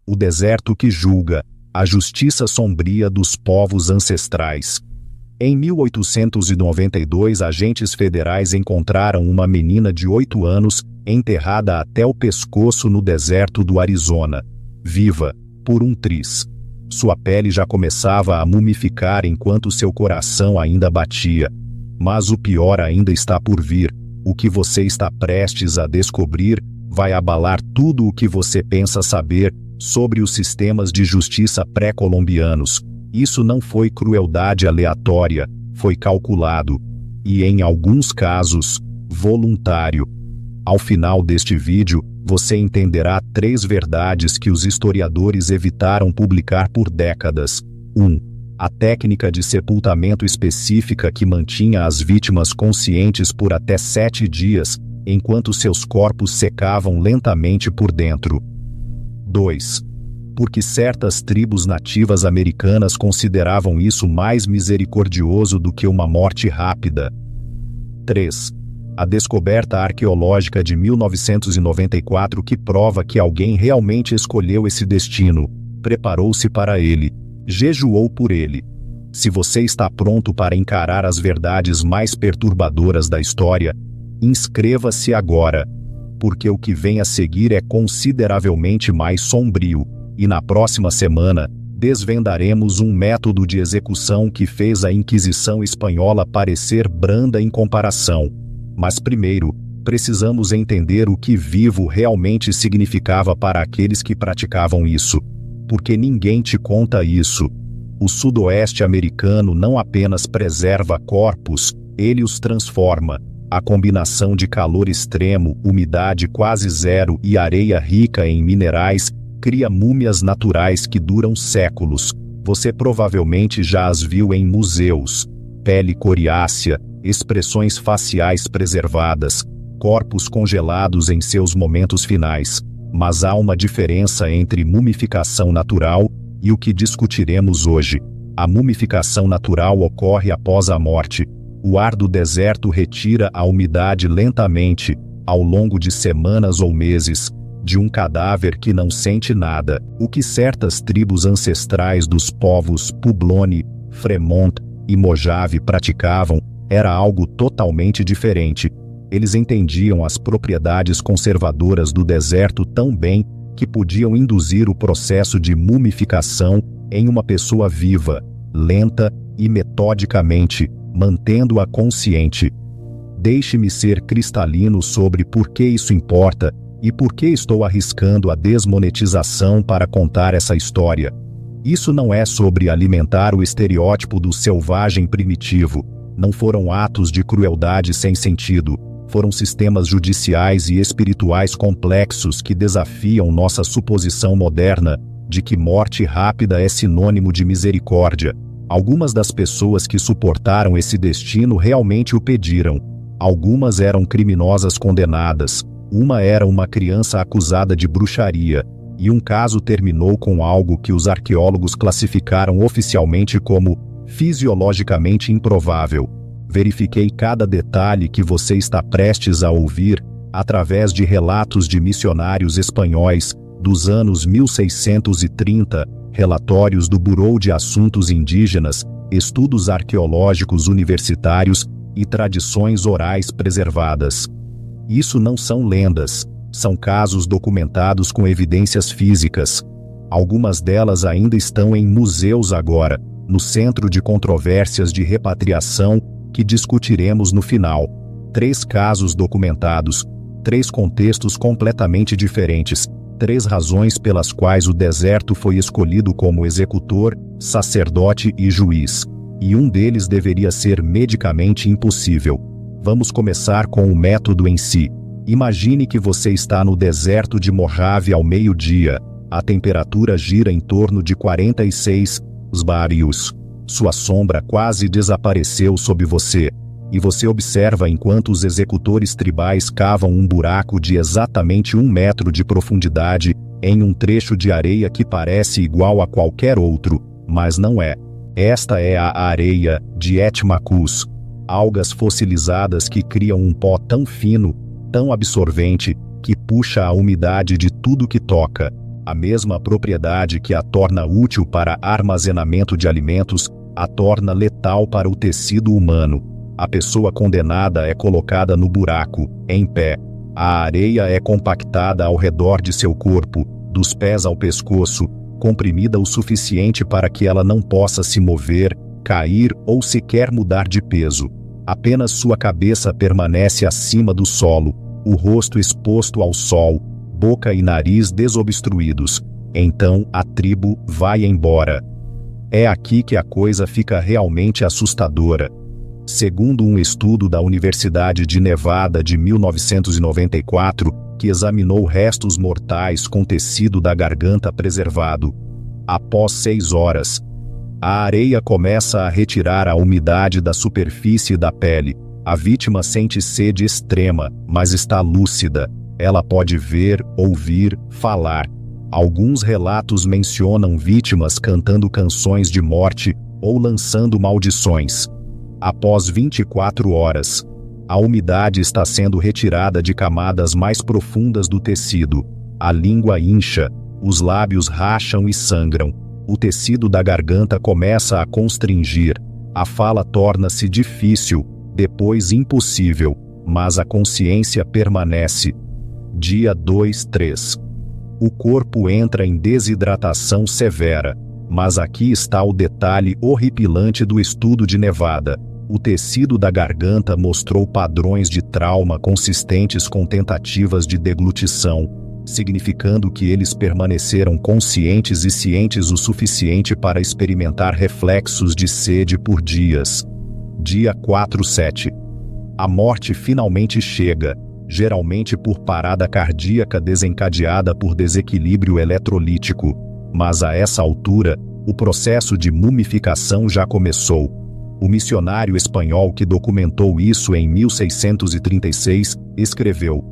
o deserto que julga, a justiça sombria dos povos ancestrais. Em 1892, agentes federais encontraram uma menina de 8 anos, enterrada até o pescoço no deserto do Arizona, viva, por um triz. Sua pele já começava a mumificar enquanto seu coração ainda batia. Mas o pior ainda está por vir. O que você está prestes a descobrir vai abalar tudo o que você pensa saber sobre os sistemas de justiça pré-colombianos. Isso não foi crueldade aleatória, foi calculado. E em alguns casos, voluntário. Ao final deste vídeo, você entenderá 3 verdades que os historiadores evitaram publicar por décadas. 1. A técnica de sepultamento específica que mantinha as vítimas conscientes por até 7 dias, enquanto seus corpos secavam lentamente por dentro. 2. Porque certas tribos nativas americanas consideravam isso mais misericordioso do que uma morte rápida. 3. A descoberta arqueológica de 1994 que prova que alguém realmente escolheu esse destino, preparou-se para ele, jejuou por ele. Se você está pronto para encarar as verdades mais perturbadoras da história, inscreva-se agora, porque o que vem a seguir é consideravelmente mais sombrio, e na próxima semana, desvendaremos um método de execução que fez a Inquisição espanhola parecer branda em comparação. Mas primeiro, precisamos entender o que vivo realmente significava para aqueles que praticavam isso. Porque ninguém te conta isso. O sudoeste americano não apenas preserva corpos, ele os transforma. A combinação de calor extremo, umidade quase zero e areia rica em minerais cria múmias naturais que duram séculos. Você provavelmente já as viu em museus. Pele coriácea, expressões faciais preservadas, corpos congelados em seus momentos finais. Mas há uma diferença entre mumificação natural e o que discutiremos hoje. A mumificação natural ocorre após a morte. O ar do deserto retira a umidade lentamente, ao longo de semanas ou meses, de um cadáver que não sente nada. O que certas tribos ancestrais dos povos Publone, Fremont e Mojave praticavam era algo totalmente diferente. Eles entendiam as propriedades conservadoras do deserto tão bem que podiam induzir o processo de mumificação em uma pessoa viva, lenta e metodicamente, mantendo-a consciente. Deixe-me ser cristalino sobre por que isso importa e por que estou arriscando a desmonetização para contar essa história. Isso não é sobre alimentar o estereótipo do selvagem primitivo. Não foram atos de crueldade sem sentido. Foram sistemas judiciais e espirituais complexos que desafiam nossa suposição moderna de que morte rápida é sinônimo de misericórdia. Algumas das pessoas que suportaram esse destino realmente o pediram. Algumas eram criminosas condenadas. Uma era uma criança acusada de bruxaria. E um caso terminou com algo que os arqueólogos classificaram oficialmente como fisiologicamente improvável. Verifiquei cada detalhe que você está prestes a ouvir através de relatos de missionários espanhóis dos anos 1630, relatórios do Bureau de Assuntos Indígenas, estudos arqueológicos universitários e tradições orais preservadas. Isso não são lendas, são casos documentados com evidências físicas. Algumas delas ainda estão em museus agora, no Centro de Controvérsias de Repatriação, que discutiremos no final. 3 casos documentados, 3 contextos completamente diferentes, 3 razões pelas quais o deserto foi escolhido como executor, sacerdote e juiz. E um deles deveria ser medicamente impossível. Vamos começar com o método em si. Imagine que você está no deserto de Mojave ao meio-dia. A temperatura gira em torno de 46 Celsius. Sua sombra quase desapareceu sob você, e você observa enquanto os executores tribais cavam um buraco de exatamente 1 metro de profundidade em um trecho de areia que parece igual a qualquer outro, mas não é. Esta é a areia de Etmacus, algas fossilizadas que criam um pó tão fino, tão absorvente, que puxa a umidade de tudo que toca. A mesma propriedade que a torna útil para armazenamento de alimentos, a torna letal para o tecido humano. A pessoa condenada é colocada no buraco, em pé. A areia é compactada ao redor de seu corpo, dos pés ao pescoço, comprimida o suficiente para que ela não possa se mover, cair ou sequer mudar de peso. Apenas sua cabeça permanece acima do solo, o rosto exposto ao sol, boca e nariz desobstruídos. Então a tribo vai embora. É aqui que a coisa fica realmente assustadora. Segundo um estudo da Universidade de Nevada de 1994, que examinou restos mortais com tecido da garganta preservado, após 6 horas, a areia começa a retirar a umidade da superfície da pele. A vítima sente sede extrema, mas está lúcida. Ela pode ver, ouvir, falar. Alguns relatos mencionam vítimas cantando canções de morte ou lançando maldições. Após 24 horas, a umidade está sendo retirada de camadas mais profundas do tecido. A língua incha, os lábios racham e sangram. O tecido da garganta começa a constringir. A fala torna-se difícil, depois impossível, mas a consciência permanece. Dia 2-3. O corpo entra em desidratação severa. Mas aqui está o detalhe horripilante do estudo de Nevada. O tecido da garganta mostrou padrões de trauma consistentes com tentativas de deglutição, significando que eles permaneceram conscientes e cientes o suficiente para experimentar reflexos de sede por dias. Dia 4-7. A morte finalmente chega, geralmente por parada cardíaca desencadeada por desequilíbrio eletrolítico. Mas a essa altura, o processo de mumificação já começou. O missionário espanhol que documentou isso em 1636, escreveu: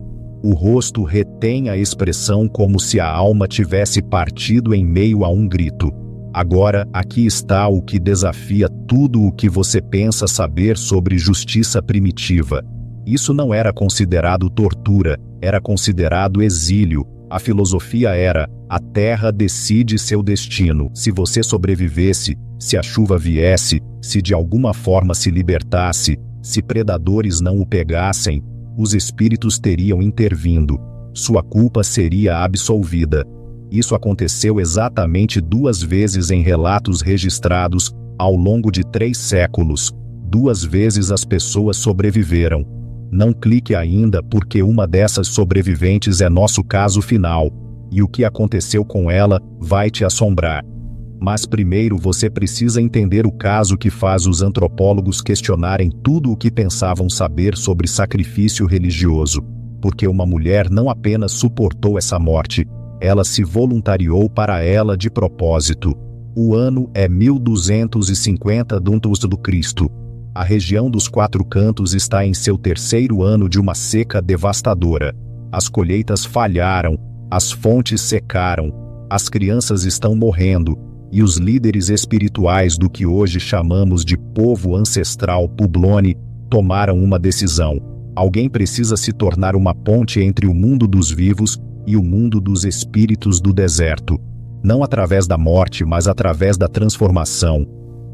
"O rosto retém a expressão como se a alma tivesse partido em meio a um grito. Agora, aqui está o que desafia tudo o que você pensa saber sobre justiça primitiva. Isso não era considerado tortura, era considerado exílio. A filosofia era: a terra decide seu destino. Se você sobrevivesse, se a chuva viesse, se de alguma forma se libertasse, se predadores não o pegassem, os espíritos teriam intervindo. Sua culpa seria absolvida." Isso aconteceu exatamente 2 vezes em relatos registrados, ao longo de 3 séculos. 2 vezes as pessoas sobreviveram. Não clique ainda, porque uma dessas sobreviventes é nosso caso final, e o que aconteceu com ela vai te assombrar. Mas primeiro você precisa entender o caso que faz os antropólogos questionarem tudo o que pensavam saber sobre sacrifício religioso, porque uma mulher não apenas suportou essa morte, ela se voluntariou para ela de propósito. O ano é 1250 d.C. A região dos 4 cantos está em seu 3º ano de uma seca devastadora. As colheitas falharam, as fontes secaram, as crianças estão morrendo, e os líderes espirituais do que hoje chamamos de povo ancestral Publone tomaram uma decisão. Alguém precisa se tornar uma ponte entre o mundo dos vivos e o mundo dos espíritos do deserto. Não através da morte, mas através da transformação.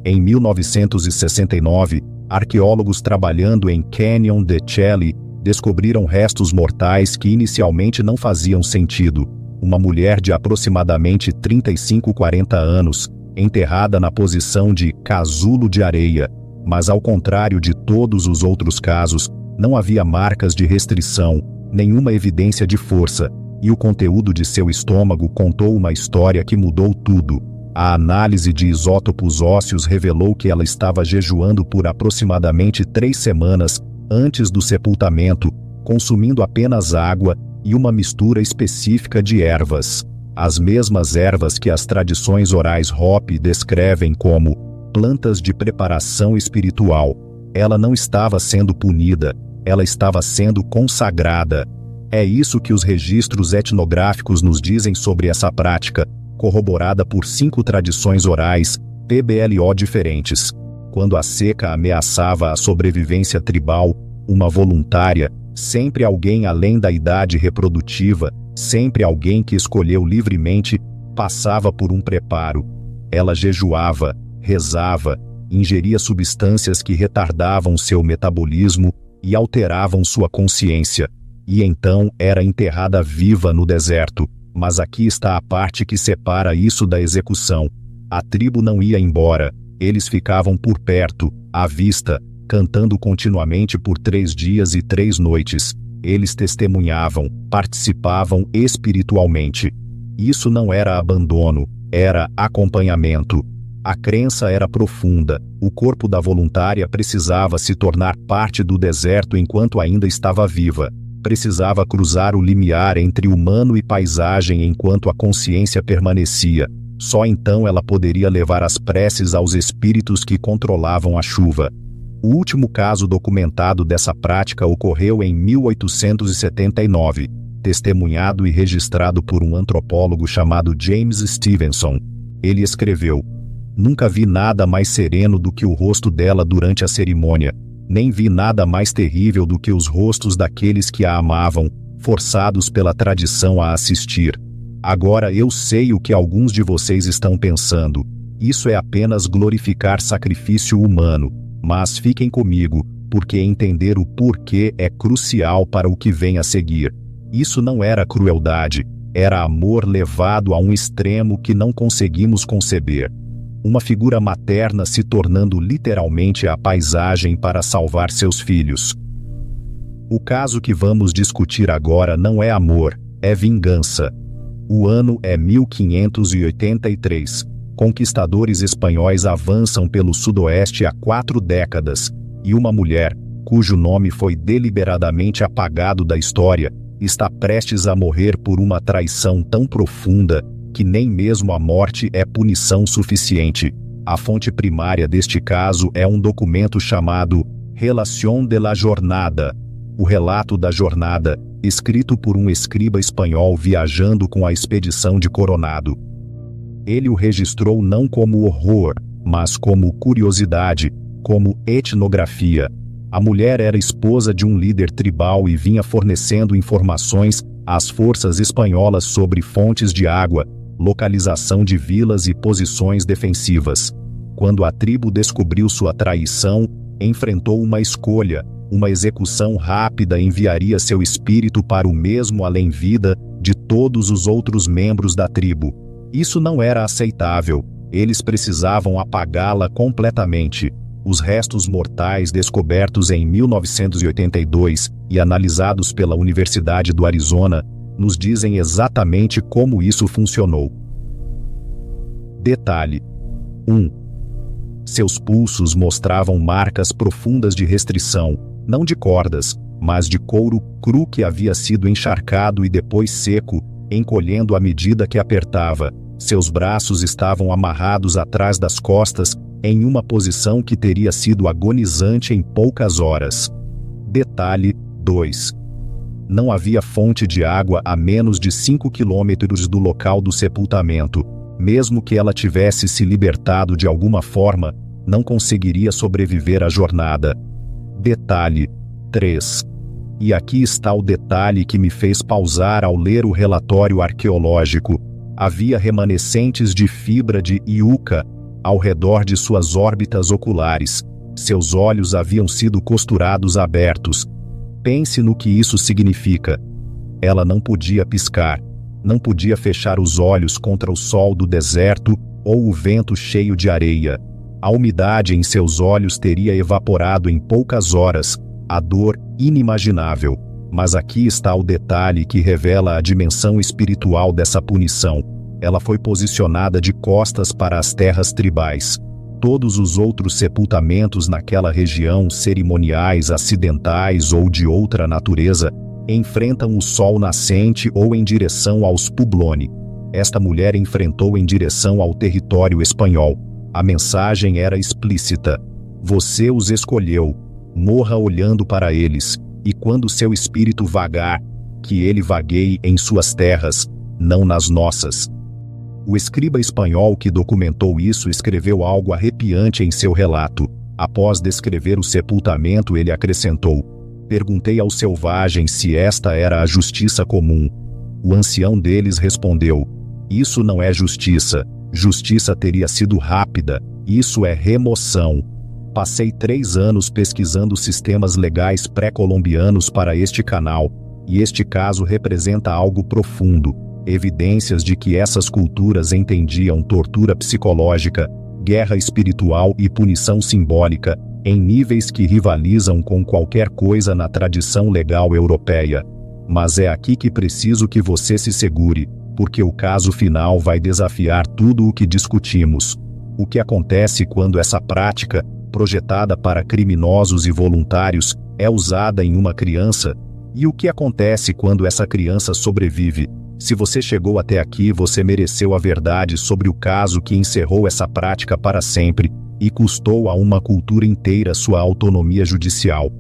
Em 1969, arqueólogos trabalhando em Canyon de Chelly descobriram restos mortais que inicialmente não faziam sentido. Uma mulher de aproximadamente 35-40 anos, enterrada na posição de casulo de areia, mas ao contrário de todos os outros casos, não havia marcas de restrição, nenhuma evidência de força, e o conteúdo de seu estômago contou uma história que mudou tudo. A análise de isótopos ósseos revelou que ela estava jejuando por aproximadamente 3 semanas antes do sepultamento, consumindo apenas água e uma mistura específica de ervas. As mesmas ervas que as tradições orais Hopi descrevem como plantas de preparação espiritual. Ela não estava sendo punida, ela estava sendo consagrada. É isso que os registros etnográficos nos dizem sobre essa prática, corroborada por 5 tradições orais, PBLO diferentes. Quando a seca ameaçava a sobrevivência tribal, uma voluntária, sempre alguém além da idade reprodutiva, Sempre alguém que escolheu livremente passava por um preparo. Ela jejuava, rezava, ingeria substâncias que retardavam seu metabolismo e alteravam sua consciência, e então era enterrada viva no deserto. Mas aqui está a parte que separa isso da execução. A tribo não ia embora, eles ficavam por perto, à vista, cantando continuamente por 3 dias e 3 noites. Eles testemunhavam, participavam espiritualmente. Isso não era abandono, era acompanhamento. A crença era profunda, o corpo da voluntária precisava se tornar parte do deserto enquanto ainda estava viva. Precisava cruzar o limiar entre humano e paisagem enquanto a consciência permanecia. Só então ela poderia levar as preces aos espíritos que controlavam a chuva. O último caso documentado dessa prática ocorreu em 1879, testemunhado e registrado por um antropólogo chamado James Stevenson. Ele escreveu: "Nunca vi nada mais sereno do que o rosto dela durante a cerimônia, nem vi nada mais terrível do que os rostos daqueles que a amavam, forçados pela tradição a assistir. Agora eu sei o que alguns de vocês estão pensando. Isso é apenas glorificar sacrifício humano. Mas fiquem comigo, porque entender o porquê é crucial para o que vem a seguir. Isso não era crueldade, era amor levado a um extremo que não conseguimos conceber. Uma figura materna se tornando literalmente a paisagem para salvar seus filhos. O caso que vamos discutir agora não é amor, é vingança. O ano é 1583. Conquistadores espanhóis avançam pelo sudoeste há 4 décadas, e uma mulher, cujo nome foi deliberadamente apagado da história, está prestes a morrer por uma traição tão profunda que nem mesmo a morte é punição suficiente. A fonte primária deste caso é um documento chamado Relación de la Jornada, o relato da jornada, escrito por um escriba espanhol viajando com a expedição de Coronado. Ele o registrou não como horror, mas como curiosidade, como etnografia. A mulher era esposa de um líder tribal e vinha fornecendo informações às forças espanholas sobre fontes de água, localização de vilas e posições defensivas. Quando a tribo descobriu sua traição, enfrentou uma escolha. Uma execução rápida enviaria seu espírito para o mesmo além-vida de todos os outros membros da tribo. Isso não era aceitável, eles precisavam apagá-la completamente. Os restos mortais descobertos em 1982 e analisados pela Universidade do Arizona nos dizem exatamente como isso funcionou. Detalhe: 1. Seus pulsos mostravam marcas profundas de restrição, não de cordas, mas de couro cru que havia sido encharcado e depois seco, encolhendo à medida que apertava. Seus braços estavam amarrados atrás das costas, em uma posição que teria sido agonizante em poucas horas. Detalhe 2. Não havia fonte de água a menos de 5 quilômetros do local do sepultamento. Mesmo que ela tivesse se libertado de alguma forma, não conseguiria sobreviver à jornada. Detalhe 3. E aqui está o detalhe que me fez pausar ao ler o relatório arqueológico. Havia remanescentes de fibra de iuca ao redor de suas órbitas oculares. Seus olhos haviam sido costurados abertos. Pense no que isso significa. Ela não podia piscar. Não podia fechar os olhos contra o sol do deserto ou o vento cheio de areia. A umidade em seus olhos teria evaporado em poucas horas, a dor inimaginável. Mas aqui está o detalhe que revela a dimensão espiritual dessa punição. Ela foi posicionada de costas para as terras tribais. Todos os outros sepultamentos naquela região, cerimoniais, acidentais ou de outra natureza, enfrentam o sol nascente ou em direção aos Publoni. Esta mulher enfrentou em direção ao território espanhol. A mensagem era explícita: você os escolheu, morra olhando para eles, e quando seu espírito vagar, que ele vagueie em suas terras, não nas nossas. O escriba espanhol que documentou isso escreveu algo arrepiante em seu relato. Após descrever o sepultamento, ele acrescentou: perguntei aos selvagens se esta era a justiça comum. O ancião deles respondeu: isso não é justiça. Justiça teria sido rápida. Isso é remoção. Passei 3 anos pesquisando sistemas legais pré-colombianos para este canal, e este caso representa algo profundo, evidências de que essas culturas entendiam tortura psicológica, guerra espiritual e punição simbólica, em níveis que rivalizam com qualquer coisa na tradição legal europeia. Mas é aqui que preciso que você se segure, porque o caso final vai desafiar tudo o que discutimos. O que acontece quando essa prática, projetada para criminosos e voluntários, é usada em uma criança? E o que acontece quando essa criança sobrevive? Se você chegou até aqui, você mereceu a verdade sobre o caso que encerrou essa prática para sempre e custou a uma cultura inteira sua autonomia judicial.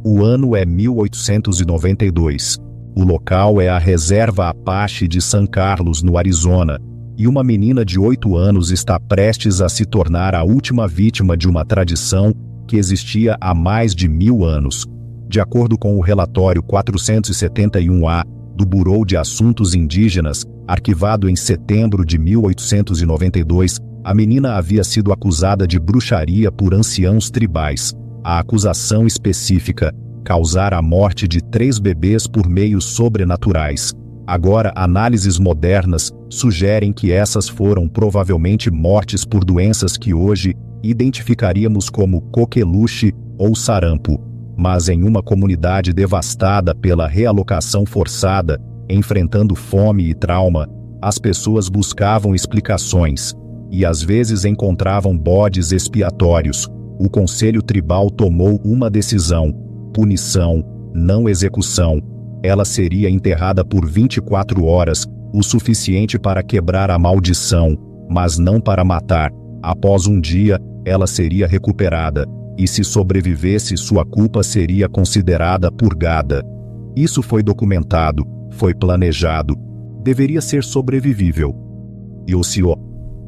O ano é 1892. O local é a Reserva Apache de San Carlos, no Arizona, e uma menina de 8 anos está prestes a se tornar a última vítima de uma tradição que existia há mais de 1000 anos. De acordo com o relatório 471A do Bureau de Assuntos Indígenas, arquivado em setembro de 1892, a menina havia sido acusada de bruxaria por anciãos tribais. A acusação específica: causar a morte de 3 bebês por meios sobrenaturais. Agora, análises modernas sugerem que essas foram provavelmente mortes por doenças que hoje identificaríamos como coqueluche ou sarampo. Mas em uma comunidade devastada pela realocação forçada, enfrentando fome e trauma, as pessoas buscavam explicações e às vezes encontravam bodes expiatórios. O conselho tribal tomou uma decisão: punição, não execução. Ela seria enterrada por 24 horas, o suficiente para quebrar a maldição, mas não para matar. Após um dia, ela seria recuperada, e se sobrevivesse, sua culpa seria considerada purgada. Isso foi documentado, foi planejado. Deveria ser sobrevivível. E o senhor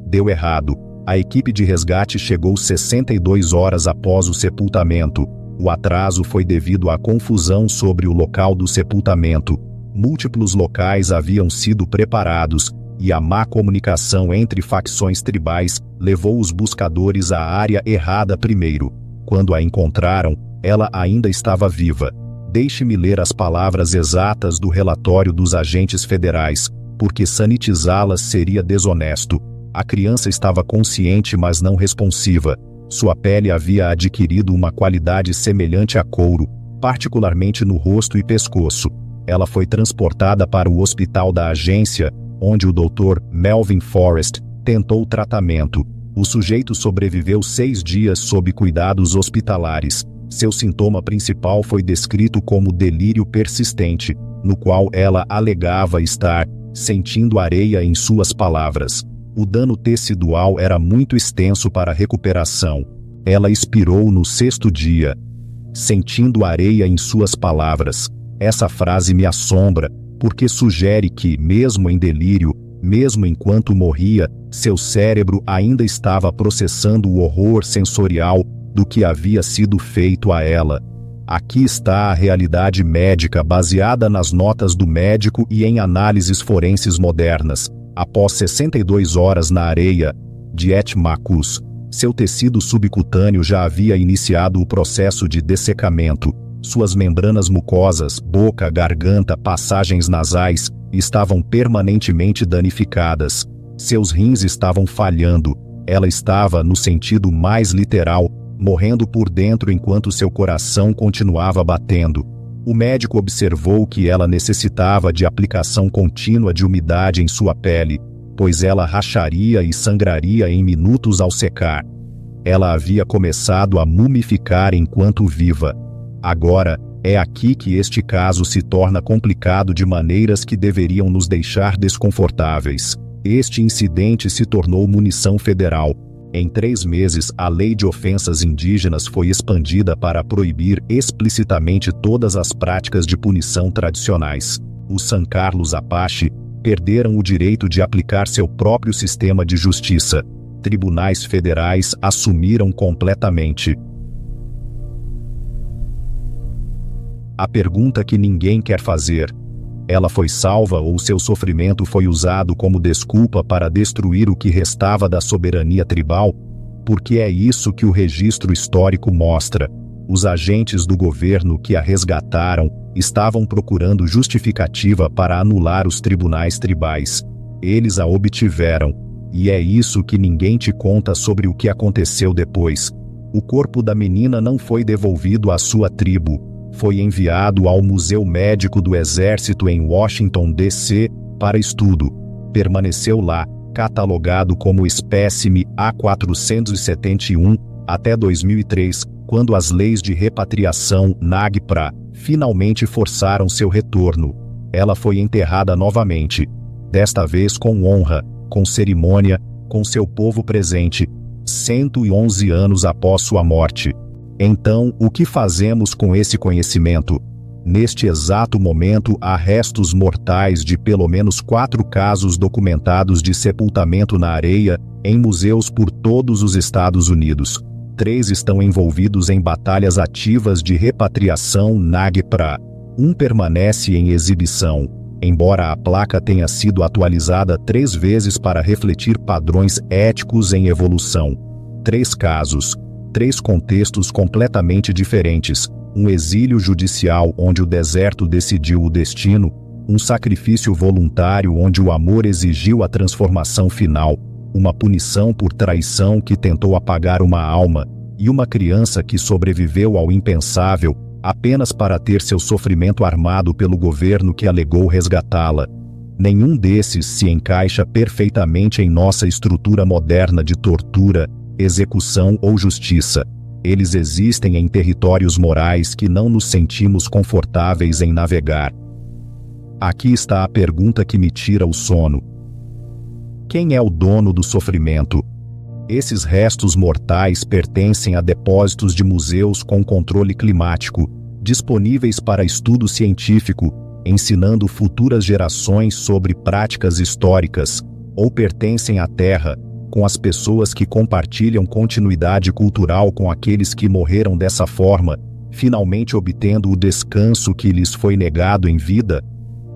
deu errado. A equipe de resgate chegou 62 horas após o sepultamento. O atraso foi devido à confusão sobre o local do sepultamento. Múltiplos locais haviam sido preparados, e a má comunicação entre facções tribais levou os buscadores à área errada primeiro. Quando a encontraram, ela ainda estava viva. Deixe-me ler as palavras exatas do relatório dos agentes federais, porque sanitizá-las seria desonesto. A criança estava consciente, mas não responsiva. Sua pele havia adquirido uma qualidade semelhante a couro, particularmente no rosto e pescoço. Ela foi transportada para o hospital da agência, onde o Dr. Melvin Forrest tentou tratamento. O sujeito sobreviveu 6 dias sob cuidados hospitalares. Seu sintoma principal foi descrito como delírio persistente, no qual ela alegava estar sentindo areia em suas palavras. O dano tecidual era muito extenso para a recuperação. Ela expirou no 6º dia, sentindo areia em suas palavras. Essa frase me assombra, porque sugere que, mesmo em delírio, mesmo enquanto morria, seu cérebro ainda estava processando o horror sensorial do que havia sido feito a ela. Aqui está a realidade médica baseada nas notas do médico e em análises forenses modernas. Após 62 horas na areia de Etmacus, seu tecido subcutâneo já havia iniciado o processo de dessecamento. Suas membranas mucosas, boca, garganta, passagens nasais, estavam permanentemente danificadas. Seus rins estavam falhando. Ela estava, no sentido mais literal, morrendo por dentro enquanto seu coração continuava batendo. O médico observou que ela necessitava de aplicação contínua de umidade em sua pele, pois ela racharia e sangraria em minutos ao secar. Ela havia começado a mumificar enquanto viva. Agora, é aqui que este caso se torna complicado de maneiras que deveriam nos deixar desconfortáveis. Este incidente se tornou munição federal. Em 3 meses, a Lei de Ofensas Indígenas foi expandida para proibir explicitamente todas as práticas de punição tradicionais. Os San Carlos Apache perderam o direito de aplicar seu próprio sistema de justiça. Tribunais federais assumiram completamente. A pergunta que ninguém quer fazer: Ela foi salva ou seu sofrimento foi usado como desculpa para destruir o que restava da soberania tribal? Porque é isso que o registro histórico mostra. Os agentes do governo que a resgataram estavam procurando justificativa para anular os tribunais tribais. Eles a obtiveram. E é isso que ninguém te conta sobre o que aconteceu depois. O corpo da menina não foi devolvido à sua tribo. Foi enviado ao Museu Médico do Exército em Washington, D.C., para estudo. Permaneceu lá, catalogado como espécime A471, até 2003, quando as leis de repatriação NAGPRA finalmente forçaram seu retorno. Ela foi enterrada novamente, desta vez com honra, com cerimônia, com seu povo presente, 111 anos após sua morte. Então, o que fazemos com esse conhecimento? Neste exato momento, há restos mortais de pelo menos 4 casos documentados de sepultamento na areia em museus por todos os Estados Unidos. 3 estão envolvidos em batalhas ativas de repatriação NAGPRA. 1 permanece em exibição, embora a placa tenha sido atualizada 3 vezes para refletir padrões éticos em evolução. 3 casos, 3 contextos completamente diferentes. Um exílio judicial onde o deserto decidiu o destino, um sacrifício voluntário onde o amor exigiu a transformação final, uma punição por traição que tentou apagar uma alma, e uma criança que sobreviveu ao impensável apenas para ter seu sofrimento armado pelo governo que alegou resgatá-la. Nenhum desses se encaixa perfeitamente em nossa estrutura moderna de tortura, execução ou justiça. Eles existem em territórios morais que não nos sentimos confortáveis em navegar. Aqui está a pergunta que me tira o sono. Quem é o dono do sofrimento? Esses restos mortais pertencem a depósitos de museus com controle climático, disponíveis para estudo científico, ensinando futuras gerações sobre práticas históricas, ou pertencem à Terra, com as pessoas que compartilham continuidade cultural com aqueles que morreram dessa forma, finalmente obtendo o descanso que lhes foi negado em vida?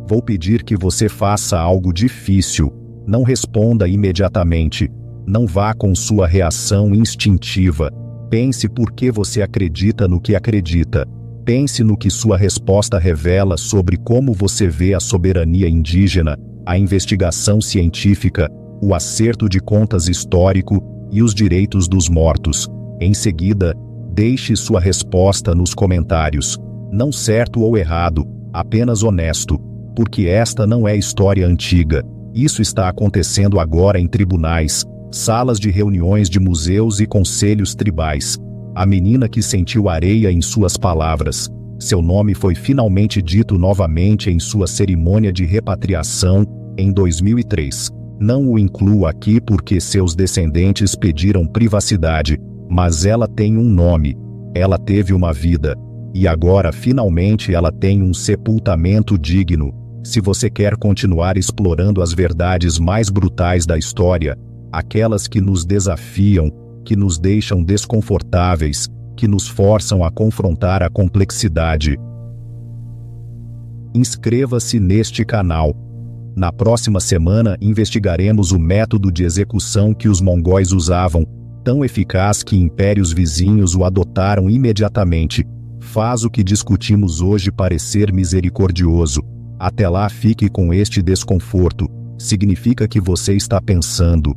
Vou pedir que você faça algo difícil. Não responda imediatamente. Não vá com sua reação instintiva. Pense por que você acredita no que acredita. Pense no que sua resposta revela sobre como você vê a soberania indígena, a investigação científica, o acerto de contas histórico e os direitos dos mortos. Em seguida, deixe sua resposta nos comentários. Não certo ou errado, apenas honesto, porque esta não é história antiga. Isso está acontecendo agora em tribunais, salas de reuniões de museus e conselhos tribais. A menina que sentiu areia em suas palavras. Seu nome foi finalmente dito novamente em sua cerimônia de repatriação, em 2003. Não o incluo aqui porque seus descendentes pediram privacidade, mas ela tem um nome. Ela teve uma vida. E agora finalmente ela tem um sepultamento digno. Se você quer continuar explorando as verdades mais brutais da história, aquelas que nos desafiam, que nos deixam desconfortáveis, que nos forçam a confrontar a complexidade, inscreva-se neste canal. Na próxima semana investigaremos o método de execução que os mongóis usavam, tão eficaz que impérios vizinhos o adotaram imediatamente. Faz o que discutimos hoje parecer misericordioso. Até lá, fique com este desconforto. Significa que você está pensando,